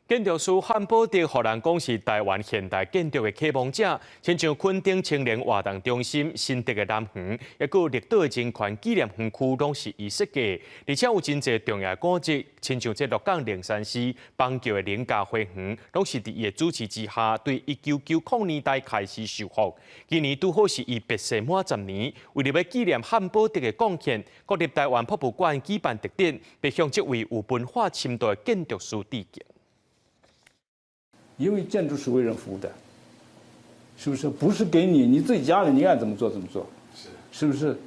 建筑师汉堡德互人讲是台湾现代建筑的启蒙者，亲像垦丁青年活动中心、新竹的南园，也有绿岛的真权纪念园区，拢是伊设计。而且有真侪重要古迹，亲像这鹿港灵山寺、邦桥的林家花园，拢是伫伊的主持之下，对1990年代开始修复。今年拄好是伊别逝满10年，为了要纪念汉堡德的贡献，国立台湾博物馆举办特展，要向这位有文化深度的建筑师致敬。 因为建筑是为人服务的，是不是？不是给你，你自己家里你爱怎么做怎么做，是不是？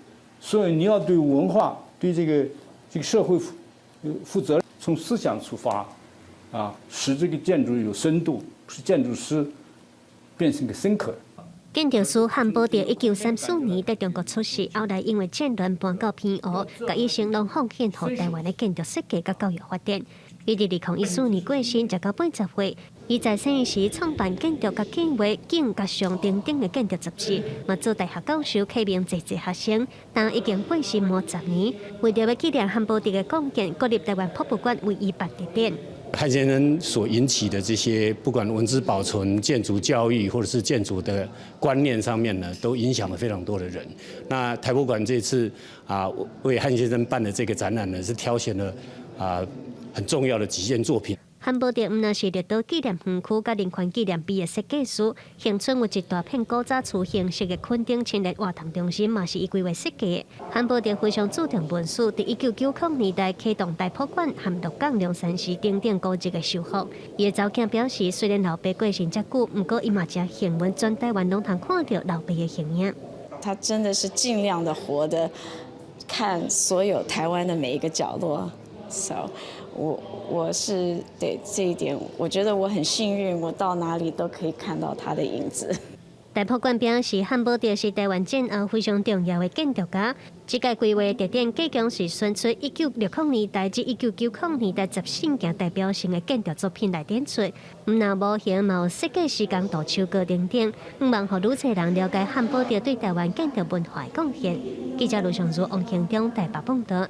所以你要对文化、对这个社会负责，从思想出发，啊，使这个建筑有深度，使建筑师变成个深刻。 建筑师汉堡德1934年在中国出世，后来因为战乱搬到偏湖，甲一生拢奉献予台湾的建筑设计甲教育发展。伊伫2014年过身，才到80岁。伊在生时创办建筑甲建划、景甲上等等的建筑杂志，嘛做大学教授启蒙侪学生。但已经过身满10年，为着要纪念汉堡德的贡献，国立台湾博物馆为伊办特展。 汉先生所引起的这些，不管文资保存、建筑教育，或者是建筑的观念上面呢，都影响了非常多的人。那台博馆这次为汉先生办的这个展览呢，是挑选了很重要的几件作品。 汉堡德毋但是绿岛纪念园区甲林权纪念碑的设计师，乡村有一大片古早厝形式的垦丁青年活动中心，嘛是伊规划设计的。汉堡德非常注重文史，伫1990年代启动大博馆和鹿港龙山寺等等古迹的修复。伊的查囝表示，虽然老爸过身遮久，不过伊嘛真幸运，全台湾拢通看到老爸的形影。他真的是尽量的活的，看所有台湾的每一个角落。So 我是对这一点，我觉得我很幸运，我到哪里都可以看到他的影子。大博馆表示，汉堡德是台湾战后非常重要的建筑家。这届规划特展计共是选出1960年代至1990年代14件代表性的建筑作品来展出。毋但模型嘛有设计师工图手稿等等，希望让愈侪人了解汉堡德对台湾建筑文化的贡献。记者卢尚如、王庆忠台北报道。